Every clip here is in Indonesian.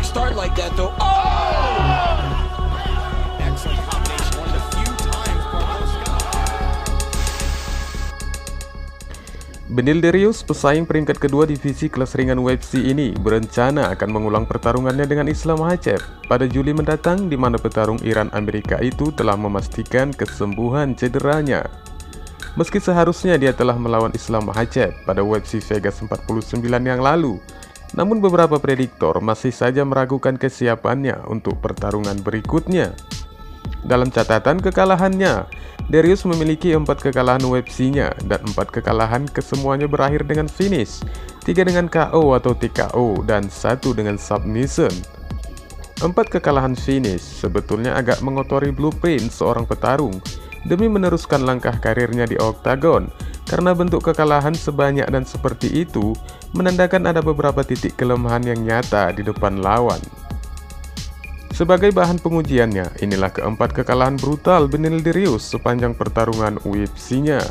quick start like that though. Oh! Excellent combination. One of the few times Barboza. Beneil Darius, pesaing peringkat kedua divisi kelas ringan UFC ini, berencana akan mengulang pertarungannya dengan Islam Makhachev pada Juli mendatang, di mana petarung Iran Amerika itu telah memastikan kesembuhan cederanya. Meski seharusnya dia telah melawan Islam Makhachev pada UFC Vegas 49 yang lalu, namun beberapa prediktor masih saja meragukan kesiapannya untuk pertarungan berikutnya. Dalam catatan kekalahannya, Darius memiliki 4 kekalahan UFC-nya, dan 4 kekalahan kesemuanya berakhir dengan finish, 3 dengan KO atau TKO, dan 1 dengan submission. 4 kekalahan finish sebetulnya agak mengotori blueprint seorang petarung demi meneruskan langkah karirnya di oktagon, karena bentuk kekalahan sebanyak dan seperti itu menandakan ada beberapa titik kelemahan yang nyata di depan lawan. Sebagai bahan pengujiannya, inilah keempat kekalahan brutal Beneil Darius sepanjang pertarungan UFC-nya.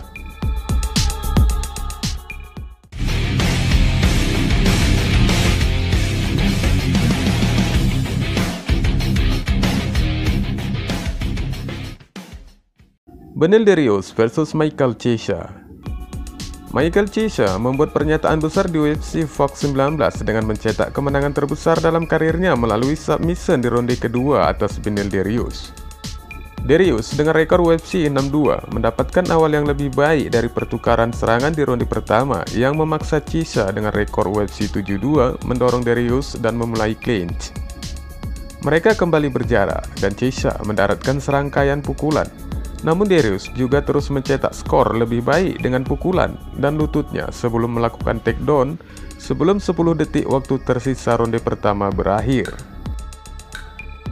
Beneil Darius versus Michael Chiesa. Michael Chiesa membuat pernyataan besar di UFC Fox 19 dengan mencetak kemenangan terbesar dalam karirnya melalui submission di ronde kedua atas Beneil Darius. Darius dengan rekor UFC 6-2 mendapatkan awal yang lebih baik dari pertukaran serangan di ronde pertama yang memaksa Chiesa dengan rekor UFC 7-2 mendorong Darius dan memulai clinch. Mereka kembali berjarak dan Chiesa mendaratkan serangkaian pukulan. Namun Darius juga terus mencetak skor lebih baik dengan pukulan dan lututnya sebelum melakukan takedown sebelum 10 detik waktu tersisa ronde pertama berakhir.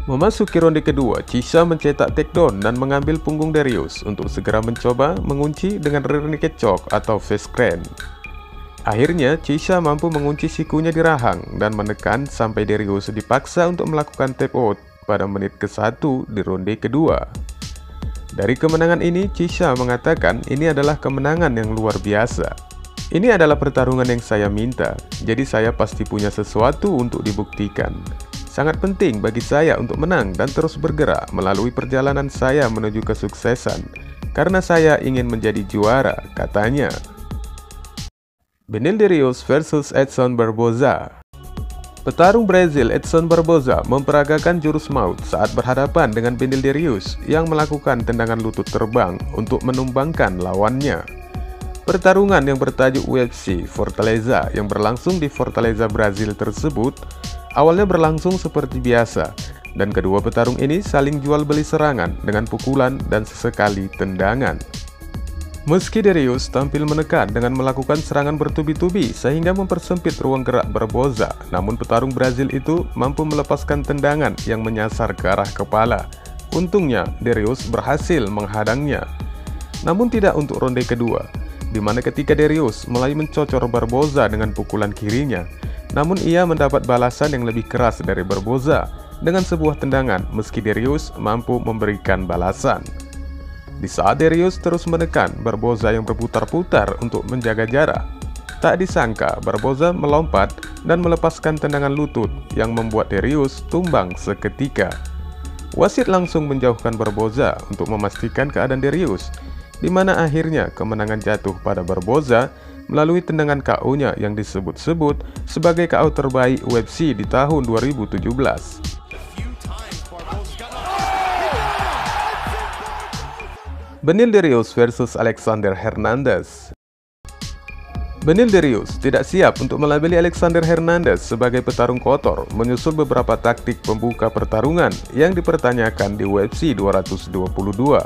Memasuki ronde kedua, Chiesa mencetak takedown dan mengambil punggung Darius untuk segera mencoba mengunci dengan rear naked choke atau face crank. Akhirnya, Chiesa mampu mengunci sikunya di rahang dan menekan sampai Darius dipaksa untuk melakukan tap out pada menit ke-1 di ronde kedua. Dari kemenangan ini, Chiesa mengatakan ini adalah kemenangan yang luar biasa. Ini adalah pertarungan yang saya minta, jadi saya pasti punya sesuatu untuk dibuktikan. Sangat penting bagi saya untuk menang dan terus bergerak melalui perjalanan saya menuju kesuksesan, karena saya ingin menjadi juara, katanya. Beneil Darius versus Edson Barboza. Petarung Brazil Edson Barboza memperagakan jurus maut saat berhadapan dengan Beneil Darius yang melakukan tendangan lutut terbang untuk menumbangkan lawannya. Pertarungan yang bertajuk UFC Fortaleza yang berlangsung di Fortaleza, Brazil tersebut awalnya berlangsung seperti biasa, dan kedua petarung ini saling jual beli serangan dengan pukulan dan sesekali tendangan. Meski Darius tampil menekan dengan melakukan serangan bertubi-tubi sehingga mempersempit ruang gerak Barboza, namun petarung Brazil itu mampu melepaskan tendangan yang menyasar ke arah kepala. Untungnya, Darius berhasil menghadangnya. Namun tidak untuk ronde kedua, di mana ketika Darius mulai mencocor Barboza dengan pukulan kirinya, namun ia mendapat balasan yang lebih keras dari Barboza dengan sebuah tendangan meski Darius mampu memberikan balasan. Di saat Darius terus menekan Barboza yang berputar-putar untuk menjaga jarak, tak disangka Barboza melompat dan melepaskan tendangan lutut yang membuat Darius tumbang seketika. Wasit langsung menjauhkan Barboza untuk memastikan keadaan Darius, di mana akhirnya kemenangan jatuh pada Barboza melalui tendangan KO-nya yang disebut-sebut sebagai KO terbaik UFC di tahun 2017. Beneil Darius versus Alexander Hernandez. Beneil Darius tidak siap untuk melabeli Alexander Hernandez sebagai petarung kotor menyusul beberapa taktik pembuka pertarungan yang dipertanyakan di UFC 222.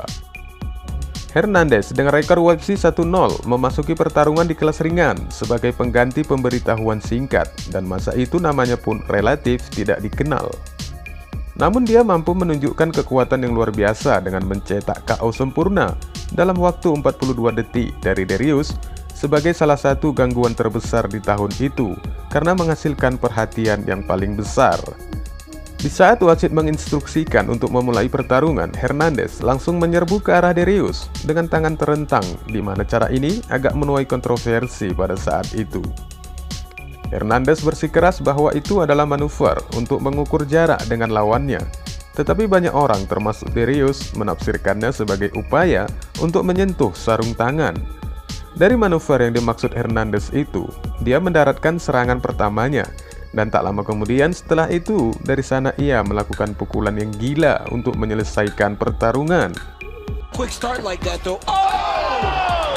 Hernandez dengan rekor UFC 1-0 memasuki pertarungan di kelas ringan sebagai pengganti pemberitahuan singkat, dan masa itu namanya pun relatif tidak dikenal. Namun dia mampu menunjukkan kekuatan yang luar biasa dengan mencetak KO sempurna dalam waktu 42 detik dari Darius sebagai salah satu gangguan terbesar di tahun itu karena menghasilkan perhatian yang paling besar. Di saat wasit menginstruksikan untuk memulai pertarungan, Hernandez langsung menyerbu ke arah Darius dengan tangan terentang, di mana cara ini agak menuai kontroversi pada saat itu. Hernandez bersikeras bahwa itu adalah manuver untuk mengukur jarak dengan lawannya. Tetapi banyak orang termasuk Darius menafsirkannya sebagai upaya untuk menyentuh sarung tangan. Dari manuver yang dimaksud Hernandez itu, dia mendaratkan serangan pertamanya. Dan tak lama kemudian setelah itu, dari sana ia melakukan pukulan yang gila untuk menyelesaikan pertarungan. Quick start like that though. Oh!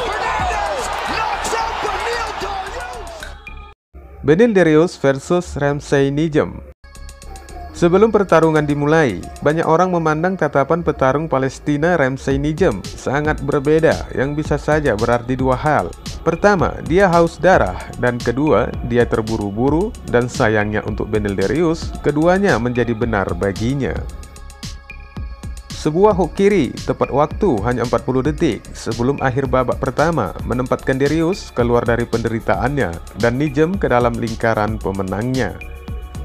Hernandez knocks out Beneil Dariush. Beneil Dariush versus Ramsey Nijem. Sebelum pertarungan dimulai, banyak orang memandang tatapan petarung Palestina Ramsey Nijem sangat berbeda yang bisa saja berarti dua hal. Pertama, dia haus darah, dan kedua, dia terburu-buru, dan sayangnya untuk Beneil Dariush, keduanya menjadi benar baginya. Sebuah hook kiri tepat waktu hanya 40 detik sebelum akhir babak pertama menempatkan Dariush keluar dari penderitaannya dan Nijem ke dalam lingkaran pemenangnya.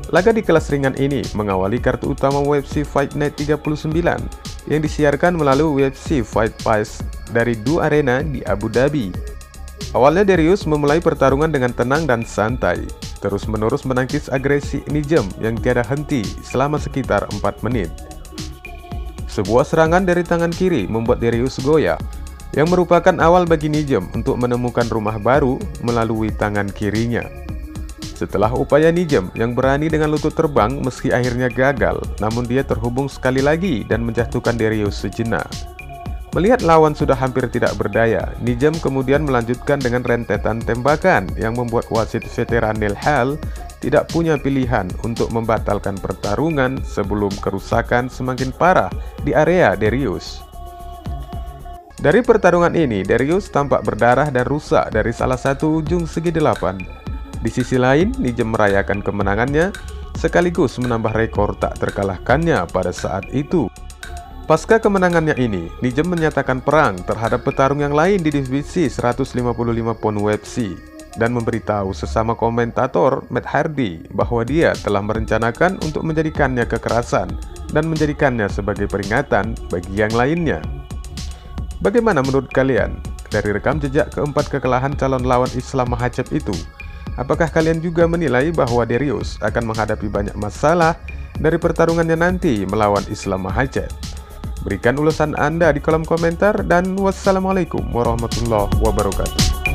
Laga di kelas ringan ini mengawali kartu utama UFC Fight Night 39 yang disiarkan melalui UFC Fight Pass dari Du Arena di Abu Dhabi. Awalnya Dariush memulai pertarungan dengan tenang dan santai, terus-menerus menangkis agresi Nijem yang tiada henti selama sekitar 4 menit. Sebuah serangan dari tangan kiri membuat Dariush goyah, yang merupakan awal bagi Nijem untuk menemukan rumah baru melalui tangan kirinya. Setelah upaya Nijem yang berani dengan lutut terbang meski akhirnya gagal, namun dia terhubung sekali lagi dan menjatuhkan Dariush sejenak. Melihat lawan sudah hampir tidak berdaya, Nijem kemudian melanjutkan dengan rentetan tembakan yang membuat wasit veteran Neil Hall tidak punya pilihan untuk membatalkan pertarungan sebelum kerusakan semakin parah di area Dariush. Dari pertarungan ini, Dariush tampak berdarah dan rusak dari salah satu ujung segi 8. Di sisi lain, Nijem merayakan kemenangannya sekaligus menambah rekor tak terkalahkannya pada saat itu. Pasca kemenangannya ini, Nijem menyatakan perang terhadap petarung yang lain di divisi 155 pound UFC dan memberitahu sesama komentator Matt Hardy bahwa dia telah merencanakan untuk menjadikannya kekerasan dan menjadikannya sebagai peringatan bagi yang lainnya. Bagaimana menurut kalian dari rekam jejak keempat kekalahan calon lawan Islam Makhachev itu? Apakah kalian juga menilai bahwa Dariush akan menghadapi banyak masalah dari pertarungannya nanti melawan Islam Makhachev? Berikan ulasan Anda di kolom komentar dan wassalamualaikum warahmatullahi wabarakatuh.